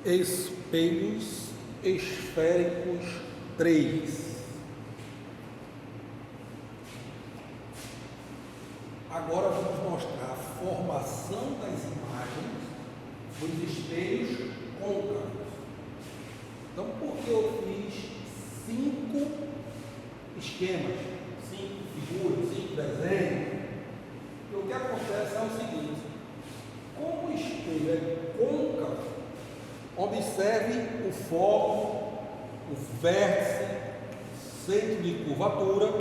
Espelhos esféricos 3. Agora vamos mostrar a formação das imagens dos espelhos côncavos. Então, por que eu fiz 5 esquemas, 5 figuras, 5 desenhos? O que acontece é o seguinte: como o espelho é côncavo, observe o foco, o vértice, centro de curvatura,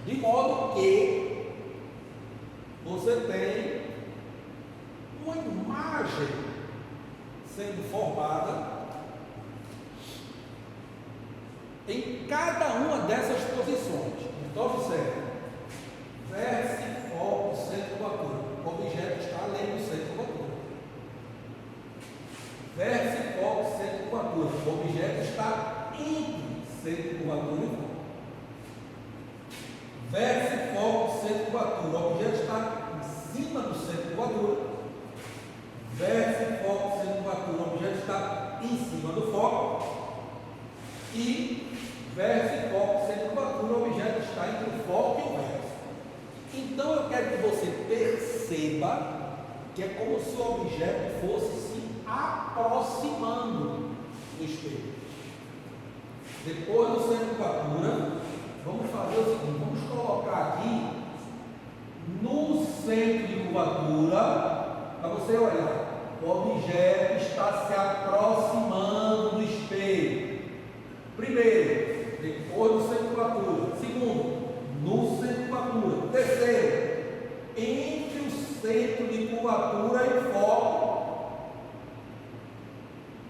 de modo que você tem uma imagem sendo formada em cada uma dessas posições. Então, observe: vértice, foco, centro de curvatura. O objeto está além do centro de curvatura. Vértice, foco, centro de curvatura. O objeto está entre centro de curvatura e foco. Vértice, foco, centro de curvatura. O objeto está em cima do centro de curvatura. Vértice, foco, centro de curvatura. O objeto está em cima do foco. E vértice, foco, centro de curvatura. O objeto está entre o foco e o vértice. Então eu quero que você perceba que é como se o objeto fosse se aproximando do espelho. Depois do centro de curvatura, vamos fazer o seguinte: vamos colocar aqui no centro de curvatura, para você olhar, o objeto está se aproximando do espelho. Primeiro, depois do centro de curvatura. Segundo, no centro de curvatura. Terceiro, entre o centro de curvatura e o foco.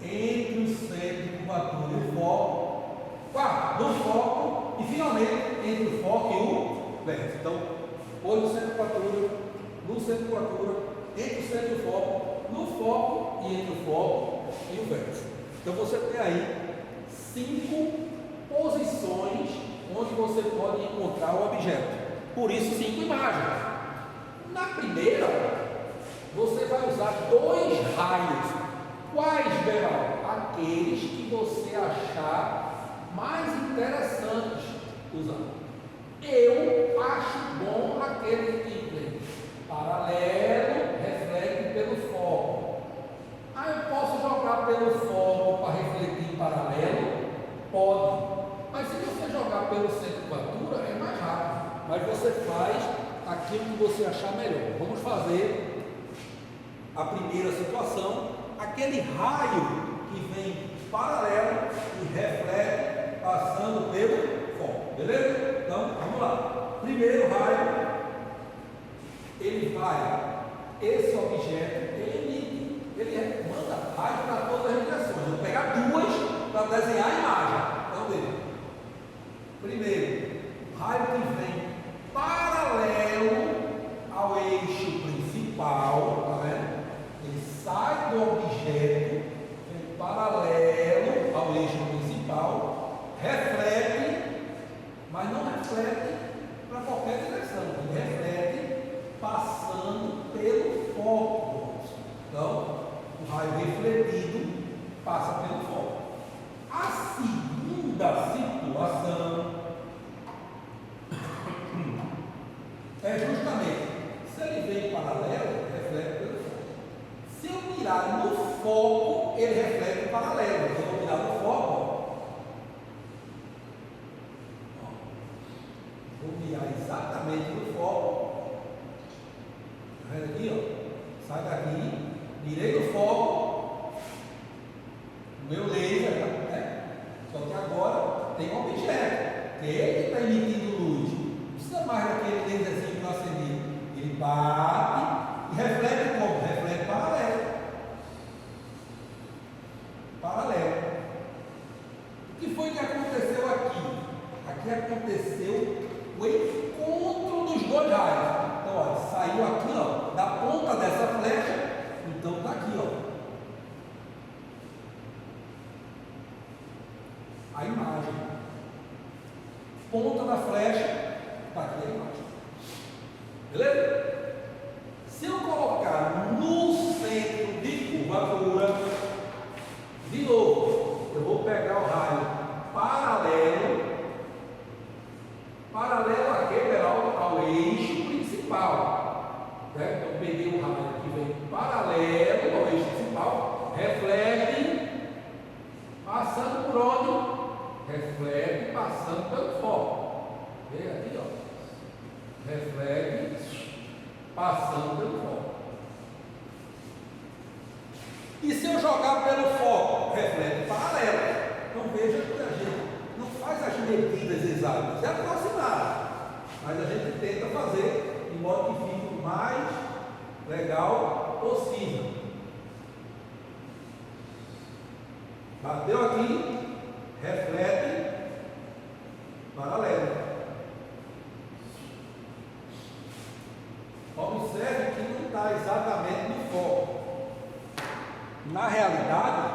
Entre o centro de curvatura e o foco. Quarto, no foco. E finalmente, entre o foco e o vértice. Então, depois do centro de curvatura, no centro de curvatura, entre o centro e o foco, no foco e entre o foco e o vértice. Então você tem aí 5 posições onde você pode encontrar o objeto. Por isso 5 imagens. Na primeira, você vai usar 2 raios. Quais, Beral? Aqueles que você achar mais interessantes usar. Eu acho bom aquele que vem paralelo, reflete pelo foco. Eu posso jogar pelo foco para refletir em paralelo? Pode. Mas se você jogar pelo centro de curvatura, é mais rápido. Mas você faz aquilo que você achar melhor. Vamos fazer a primeira situação: aquele raio que vem paralelo e reflete passando pelo foco. Beleza? Então, vamos lá. Primeiro raio, ele vai, esse objeto, ele manda raio para todas as direções. Eu vou pegar 2 para desenhar a imagem. Então, veja. Primeiro, raio que vem paralelo ao eixo principal, tá vendo? Ele sai do objeto, vem paralelo ao eixo principal, reflete, mas não reflete para qualquer direção, ele reflete passando pelo foco. Então, o raio refletido passa pelo foco. A segunda situação é justamente, se ele vem paralelo, reflete pelo foco. Se eu mirar no foco, ele reflete paralelo. Se eu vou mirar no foco, vou mirar exatamente no foco. Está vendo aqui? Ó? Sai daqui, mirei no foco, o meu laser, né? Só que agora tem um objeto, que ele está emitindo luz. Não precisa mais daquele laserzinho que eu acendi. Ele bate e reflete como? Reflete paralelo. Paralelo. O que foi que aconteceu aqui? Aqui aconteceu o encontro dos 2 raios. Então, olha, saiu aqui, ó, da ponta dessa flecha. Então está aqui, ó, a imagem. Ponta da flecha, está aqui a imagem. Beleza? Se eu colocar no centro de curvatura, jogar pelo foco, reflete paralelo. Então veja que a gente não faz as medidas exatas, é aproximar, mas a gente tenta fazer de modo que fique o mais legal possível. Bateu aqui, reflete paralelo. Observe que não está exatamente no foco. Na realidade,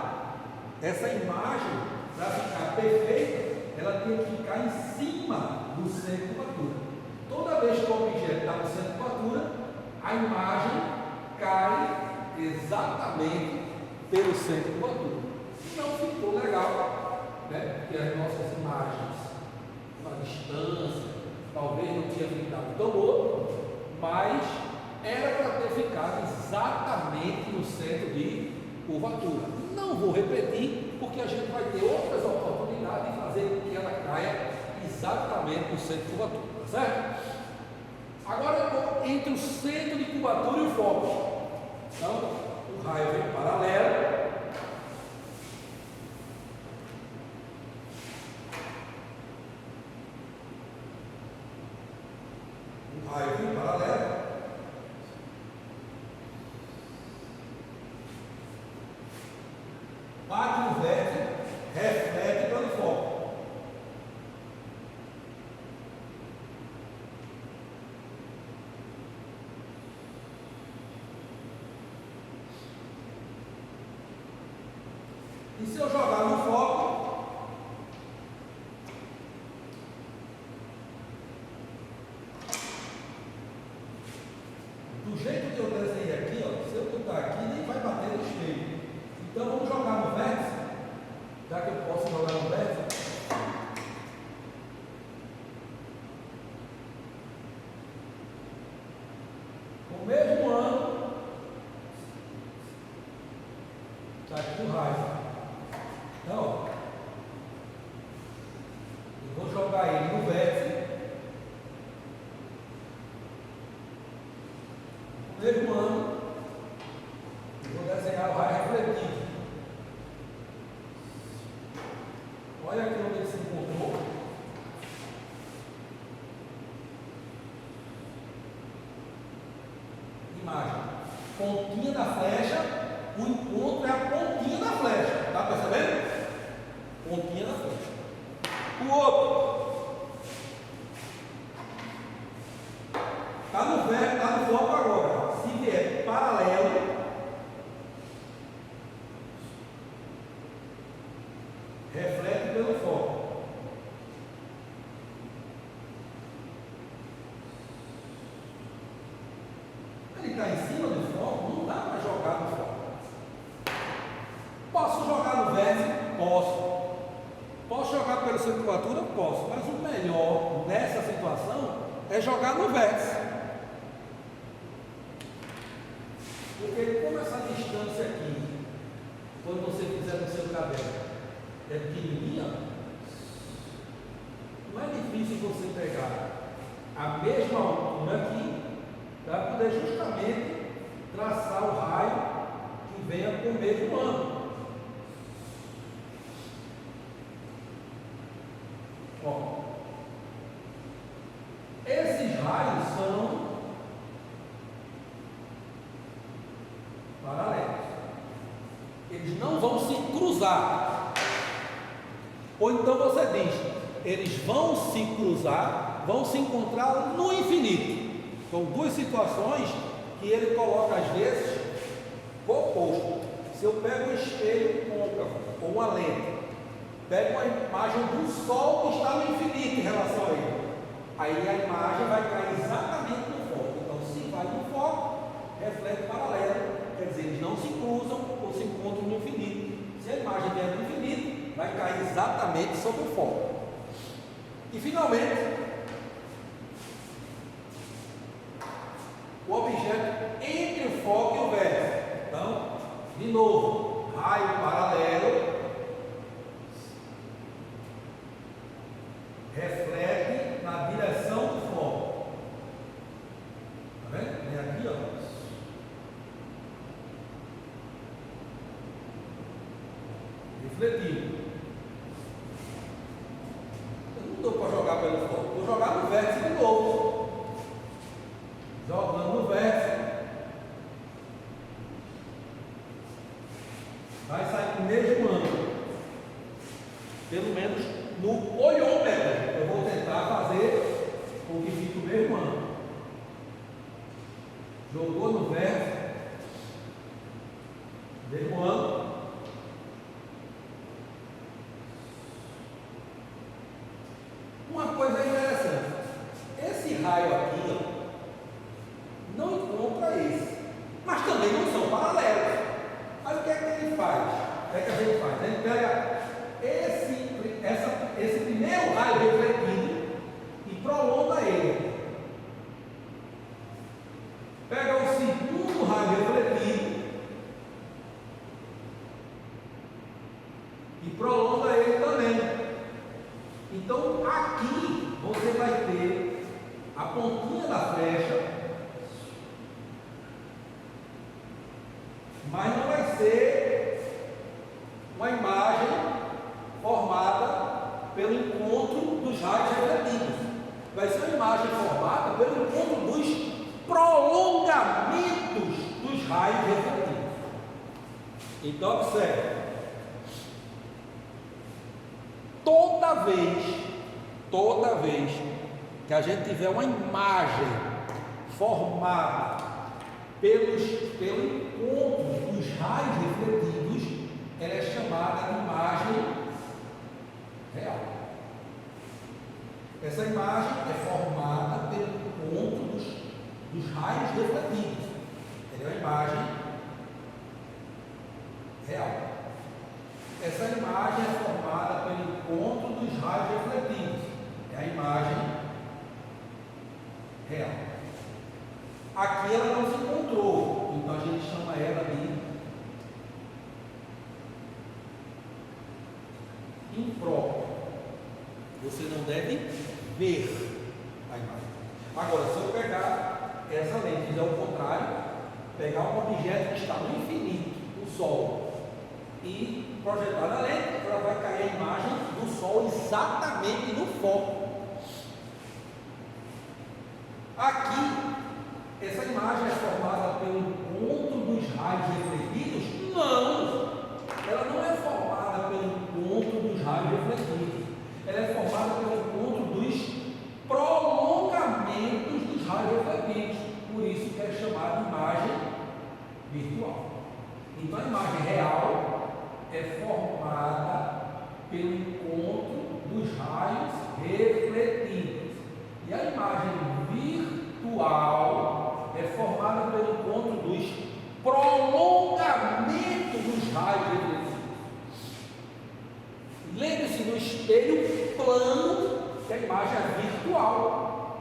essa imagem, para ficar perfeita, ela tem que ficar em cima do centro de curvatura. Toda vez que o objeto está no centro de curvatura, a imagem cai exatamente pelo centro de curvatura. Não ficou legal, né? Porque as nossas imagens, a distância, talvez não tinha ficado tão boa, mas era para ter ficado exatamente no centro de curvatura. Não vou repetir, porque a gente vai ter outras oportunidades de fazer com que ela caia exatamente no centro de curvatura, tá certo? Agora eu estou entre o centro de curvatura e o foco. Então, o raio vem paralelo. O raio vem paralelo. Bate no vértice, reflete pelo foco. E se eu jogar no foco, do jeito que eu desenhei aqui, ó, se eu botar aqui, nem vai bater no espelho. Então vamos jogar no vértice, já que eu posso jogar no vértice. O mesmo ângulo, está aqui o raio. Então, ó, eu vou jogar ele no vértice. O mesmo ângulo, eu vou desenhar o raio refletido. Olha aqui onde ele se encontrou. Imagem. Pontinha da flecha. O encontro é a pontinha da flecha. Está percebendo? Pontinha da flecha. O outro. Está no vértice, está no foco agora. Se vier paralelo, reflete pelo foco. Ele está em cima do foco, não dá para jogar no foco. Posso jogar no vértice? Posso. Posso jogar pelo centro de curvatura? Posso. Mas o melhor nessa situação é jogar no vértice. Porque como essa distância aqui, quando você fizer no seu cabelo, é pequenininha, não é difícil você pegar a mesma altura aqui para poder justamente traçar o raio que venha com o mesmo ângulo. Ó, esses raios são paralelos. Eles não vão se cruzar. Ou então você diz, eles vão se cruzar, vão se encontrar no infinito. São duas situações que ele coloca às vezes o oposto. Se eu pego um espelho côncavo ou uma lente, pego uma imagem do Sol que está no infinito em relação a ele, aí a imagem vai cair exatamente no foco. Então, se vai no foco, reflete paralelo, quer dizer, eles não se cruzam ou se encontram no infinito. Se a imagem vier do infinito, vai cair exatamente sobre o foco. E finalmente, o objeto entre o foco e o vértice. Então, de novo, raio paralelo, reflete na direção do foco. Está vendo? Vem aqui, ó. refletido. Eu não dou para jogar pelo foco, vou jogar no vértice de novo. Jogando no vértice. Vai sair com o mesmo ângulo. Pelo menos no olhômetro. Eu vou tentar fazer com que fique o mesmo ângulo. Jogou no vértice. Mesmo ângulo. Uma coisa interessante. Esse raio aqui, ó, não encontra esse. Mas também não são paralelos. Aí o que é que ele faz? O que é que a gente faz? Ele pega esse primeiro raio refletido e prolonga ele. Pega o segundo raio refletido e prolonga ele também. Então aqui você vai ter a pontinha da flecha, mas não vai ser uma imagem formada pelo encontro dos raios refletidos. Vai ser uma imagem formada pelo encontro dos prolongamentos dos raios refletidos. Então observe. Toda vez que a gente tiver uma imagem formada pelo encontro dos raios refletidos, ela é chamada de imagem real. Essa imagem é formada pelo encontro dos raios refletidos. Ela é uma imagem real. Essa imagem é formada pelo encontro dos raios refletidos. É a imagem real. Aqui ela não se encontrou, então a gente chama ela de imprópria. Você não deve ver a imagem. Agora, se eu pegar essa lente e fizer o contrário, pegar um objeto que está no infinito, o Sol, e projetar na lente, ela vai cair a imagem do Sol exatamente no foco. Aqui, essa imagem é formada pelo encontro dos raios refletidos? Não! Ela não é formada pelo encontro dos raios refletidos. Ela é formada pelo encontro dos prolongamentos dos raios refletidos. Por isso que é chamada de imagem virtual. Então a imagem real é formada pelo encontro dos raios refletidos. E a imagem virtual é formada pelo encontro dos prolongamentos dos raios refletidos. Lembre-se do espelho plano, que a imagem é virtual.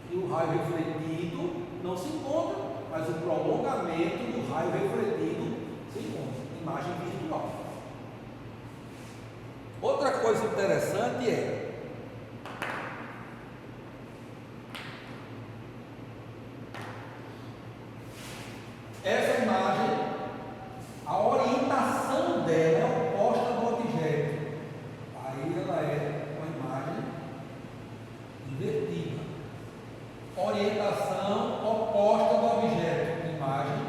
E o raio refletido não se encontra, mas o prolongamento do raio refletido se encontra. Imagem virtual. Outra coisa interessante é essa imagem, a orientação dela é oposta do objeto. Aí ela é uma imagem invertida. Orientação oposta do objeto. Imagem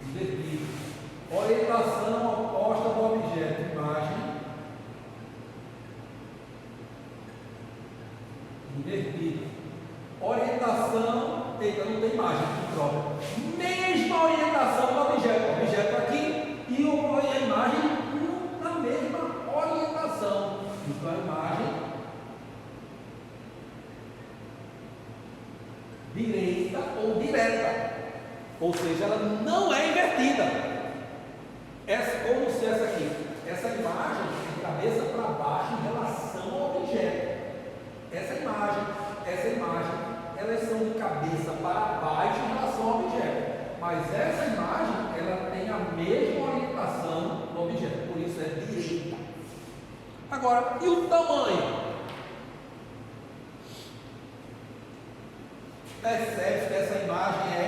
invertida. Orientação oposta do objeto. Imagem invertida. Orientação, eita, não tem imagem aqui própria. Mesma orientação do objeto. O objeto aqui e a imagem na mesma orientação. Então a imagem direita ou direta. Ou seja, ela não é invertida. Como se essa imagem é de cabeça para baixo em relação ao objeto. Essa imagem, elas são de cabeça para baixo em relação ao objeto. Mas essa imagem, ela tem a mesma orientação do objeto. Por isso é direita. Agora, e o tamanho? Percebe que essa imagem é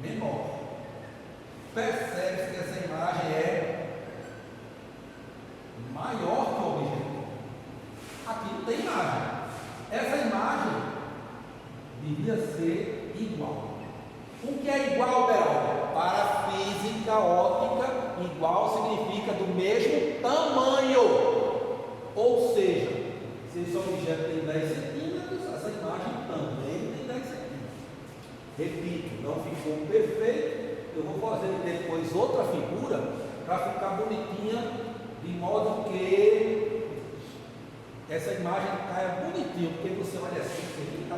menor. Percebe-se que essa imagem é maior que o objeto. Aqui não tem imagem. Essa imagem devia ser igual. O que é igual, Beraldo? Para a física óptica, igual significa do mesmo tamanho. Ou seja, se esse objeto tem 10 centímetros, essa imagem também tem 10 centímetros. Repito, não ficou perfeito. Eu vou fazer depois outra figura para ficar bonitinha, de modo que essa imagem caia bonitinho, porque você olha assim, você fica,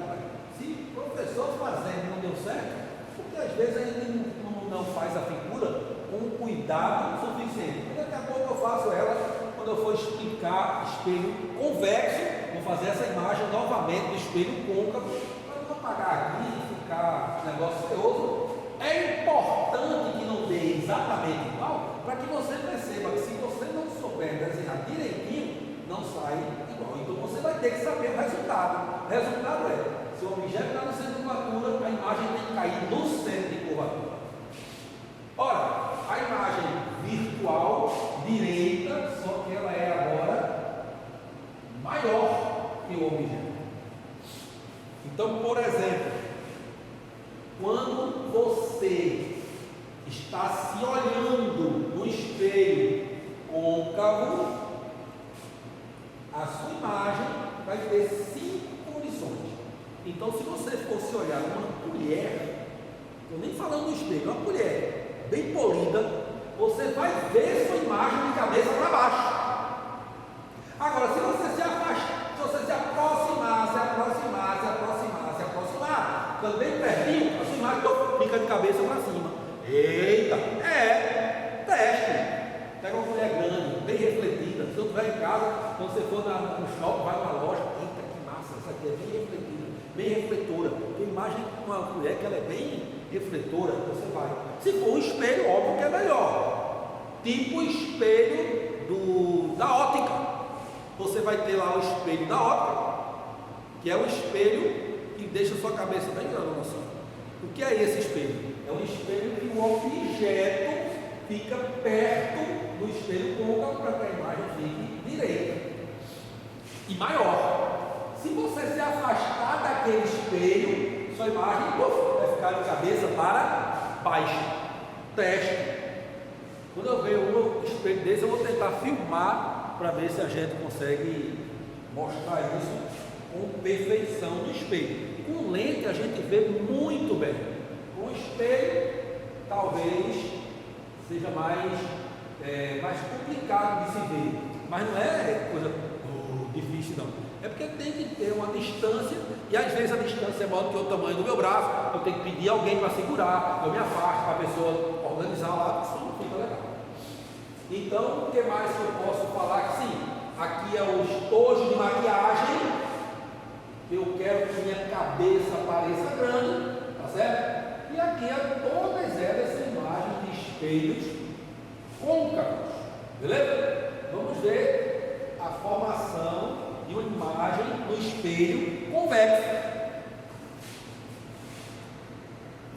se o professor fazendo não deu certo, porque às vezes a gente não faz a figura com cuidado suficiente. Daqui a pouco eu faço ela, quando eu for explicar espelho convexo, vou fazer essa imagem novamente do espelho côncavo, para não apagar aqui e ficar negócio feioso. É importante que não dê exatamente igual, para que você perceba que se você não souber desenhar direitinho, não sai igual. Então você vai ter que saber o resultado. O resultado é, se o objeto está no centro de curvatura, a imagem tem que cair no centro de curvatura. Ora, a imagem virtual direita, só que ela é agora maior que o objeto. Então, por exemplo, quando você está se olhando no espelho côncavo, a sua imagem vai ter 5 condições. Então, se você fosse olhar uma colher, estou nem falando do espelho, uma colher bem polida, você vai ver sua imagem de cabeça para baixo. Agora, se você se afastar, se você se aproximar, ficando bem pertinho, a sua imagem fica de cabeça para cima. Eita, teste. Pega uma colher grande, bem refletida. Se eu estiver em casa, quando você for no shopping, vai numa loja, eita, que massa, essa aqui é bem refletida, bem refletora. Tem imagem com uma colher que ela é bem refletora, você vai. Se for um espelho, óbvio que é melhor. Tipo o espelho da óptica. Você vai ter lá o espelho da óptica, que é o espelho que deixa a sua cabeça bem grande, nossa. O que é esse espelho? É um espelho que o objeto fica perto do espelho côncavo para que a imagem fique direita e maior. Se você se afastar daquele espelho, sua imagem vai ficar de cabeça para baixo. Teste. Quando eu ver um espelho desse, eu vou tentar filmar para ver se a gente consegue mostrar isso com perfeição no espelho. Com lente a gente vê muito bem. Com espelho, talvez seja mais complicado de se ver. Mas não é coisa difícil não. É porque tem que ter uma distância, e às vezes a distância é maior do que o tamanho do meu braço. Eu tenho que pedir alguém para segurar, eu me afasto para a pessoa organizar lá, isso não fica legal. Então, o que mais que eu posso falar? Sim, aqui é o estojo de maquiagem. Eu quero que minha cabeça pareça grande, tá certo? E aqui é todas elas imagens de espelhos côncavos, beleza? Vamos ver a formação de uma imagem no espelho convexo.